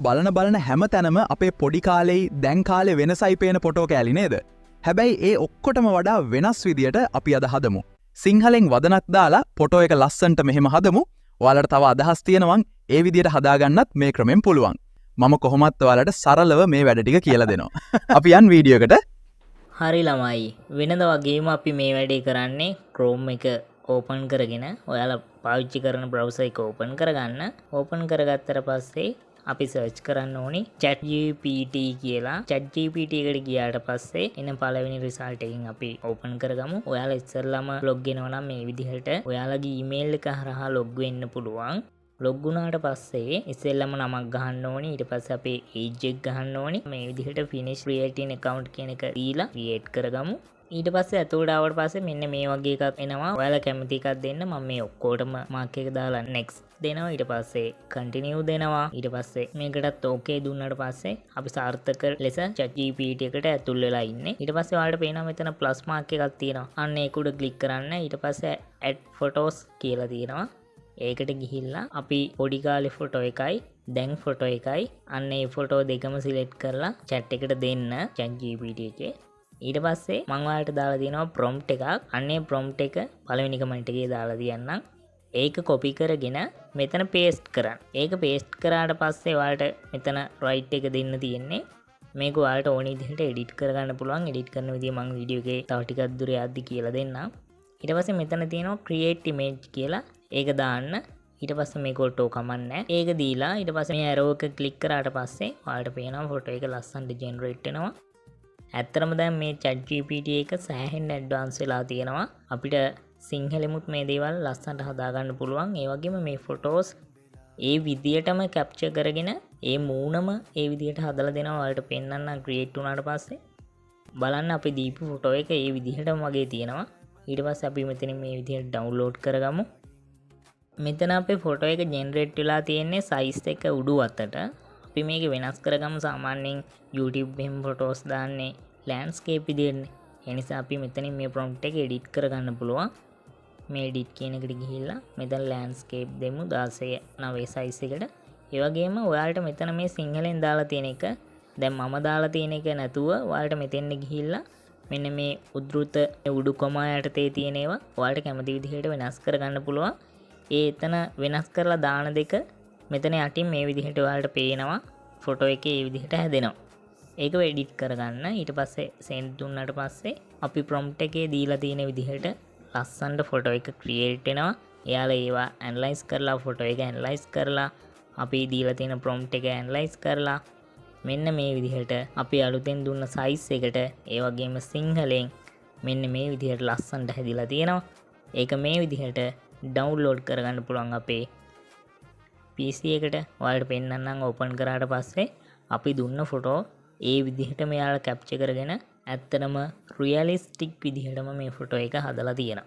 බලන හැම තැනම අපේ පොඩි කාලෙයි දැන් කාලේ වෙනසයි පේන ෆොටෝ කෑලි නේද? හැබැයි ඒ ඔක්කොටම වඩා වෙනස් විදියට අපි අද හදමු. සිංහලෙන් වදනක් දාලා ෆොටෝ එක ලස්සන්ට මෙහෙම හදමු. ඔයාලට තව අදහස් තියෙනවන් ඒ විදියට හදාගන්නත් මේ ක්‍රමෙන් පුළුවන්. මම කොහොමත් ඔයාලට සරලව මේ වැඩ ටික කියලා දෙනවා. අපි යන් වීඩියෝ එකට. හරි ළමයි, වෙනද වගේම අපි මේ වැඩේ කරන්නේ Chrome එක ඕපන් කරගෙන ඔයාලා පාවිච්චි කරන බ්‍රවුසර් එක ඕපන් කරගන්න. ඕපන් කරගත්තට පස්සේ අපි සර්ච් කරන්න ඕනි ChatGPT කියලා. ChatGPT එකට ගියාට පස්සේ එන පළවෙනි රිසල්ට් එකෙන් අපි ඕපන් කරගමු. ඔයාලා ඉස්සෙල්ලාම ලොග් වෙනවා නම් මේ විදිහට ඔයාලගේ ඊමේල් එක හරහා ලොග් වෙන්න පුළුවන්. ලොග් වුණාට පස්සේ ඉස්සෙල්ලාම නමක් ගහන්න ඕනි. ඊට පස්සේ අපේ ඒජ් එක ගහන්න ඕනි. මේ විදිහට finish creating account කියන එක දීලා create කරගමු. ඊට පස්සේ ඇතුළට ආවට පස්සේ මෙන්න මේ වගේ එකක් එනවා. ඔයාලා කැමති එකක් දෙන්න. මම මේ ඔක්කොටම මාක් එක දාලා next දෙනවා. ඊට පස්සේ continue දෙනවා. ඊට පස්සේ මේකටත් okay දුන්නාට පස්සේ අපි සාර්ථක ලෙස ChatGPT එකට ඇතුල් වෙලා ඉන්නේ. ඊට පස්සේ ඔයාලට පේනවා මෙතන plus mark එකක් තියෙනවා. අන්න ඒක උඩ click කරන්න. ඊට පස්සේ add photos කියලා තියෙනවා. ඒකට ගිහිල්ලා අපි පොඩි කාලේ ෆොටෝ එකයි දැන් ෆොටෝ එකයි අන්න ඒ ෆොටෝ දෙකම සිලෙක්ට් කරලා chat එකට දෙන්න ChatGPT එකේ. ඊට පස්සේ මම ඔයාලට දාලා තියෙනවා prompt එකක්. අන්නේ prompt එක පළවෙනි කමෙන්ට් එකේ දාලා තියන්නම්. ඒක copy කරගෙන මෙතන paste කරන්න. ඒක paste කරාට පස්සේ ඔයාලට මෙතන right එක දෙන්න තියෙන්නේ. මේක ඔයාලට ඕන විදිහට edit කරගන්න පුළුවන්. edit කරන විදිය මම වීඩියෝ එකේ තව ටිකක් දුර යද්දි කියලා දෙන්නම්. ඊට පස්සේ මෙතන තියෙනවා create image කියලා. ඒක දාන්න. ඊට පස්සේ මේක ඔටෝ කමන්නේ. ඒක දීලා ඊට පස්සේ මේ arrow එක click කරාට පස්සේ ඔයාලට පේනවා ෆොටෝ එක ලස්සනට generate වෙනවා. ඇත්තටම දැන් මේ ChatGPT එක සෑහෙන ඇඩ්වාන්ස් වෙලා තියෙනවා. අපිට සිංහලෙමුත් මේ දේවල් ලස්සනට හදාගන්න පුළුවන්. ඒ වගේම මේ ෆොටෝස් ඒ විදියටම කැප්චර් කරගෙන ඒ මූණම ඒ විදියට හදලා දෙනවා. ඔයාලට පෙන්වන්න ක්‍රියේට් වුණාට පස්සේ බලන්න අපි දීපු ෆොටෝ එක ඒ විදිහටම වගේ තියෙනවා. ඊට පස්සේ අපි මෙතනින් මේ විදිහට ඩවුන්ලෝඩ් කරගමු. මෙතන අපේ ෆොටෝ එක ජෙනරේට් වෙලා තියෙන්නේ සයිස් එක උඩු අතට. අපි මේක වෙනස් කරගමු. සාමාන්‍යයෙන් YouTube එකෙන් ෆොටෝස් දාන්නේ ලෑන්ඩ්ස්කේප් විදිහටනේ. ඒ නිසා අපි මෙතනින් මේ prompt එක edit කරගන්න පුළුවන්. මේ edit කියන එකට ගිහිල්ලා මෙතන ලෑන්ඩ්ස්කේප් දෙමු 16:9 size එකට. ඒ වගේම ඔයාලට මෙතන මේ සිංහලෙන් දාලා තියෙන එක දැන් මම දාලා තියෙන එක නැතුව ඔයාලට මෙතෙන් ගිහිල්ලා මෙන්න මේ උද්ෘත උඩු කොමා යටතේ තියෙන ඒවා ඔයාලට කැමති විදිහට වෙනස් කරගන්න පුළුවන්. ඒ එතන වෙනස් කරලා දාන දෙක මෙතන යටින් මේ විදිහට ඔයාලට පේනවා. ෆොටෝ එකේ මේ විදිහට හැදෙනවා. ඒක එඩිට් කරගන්න. ඊට පස්සේ send දුන්නාට පස්සේ අපි prompt එකේ දීලා තියෙන විදිහට ලස්සනට ෆොටෝ එක create වෙනවා. එයාලා ඒවා analyze කරලා ෆොටෝ එක analyze කරලා අපි දීලා තියෙන prompt එක analyze කරලා මෙන්න මේ විදිහට අපි අලුතෙන් දුන්න size එකට ඒ වගේම සිංහලෙන් මෙන්න මේ විදිහට ලස්සනට හැදිලා තියෙනවා. ඒක මේ විදිහට ඩවුන්ලෝඩ් කරගන්න පුළුවන් අපේ PC එකට. ඔයාලට පෙන්නන්නම් ඕපන් කරාට පස්සේ අපි දුන්න ෆොටෝ ඒ විදිහට මෙයාලා කැප්චර් කරගෙන ඇත්තටම රියලිස්ටික් විදිහටම මේ ෆොටෝ එක හදලා තියෙනවා.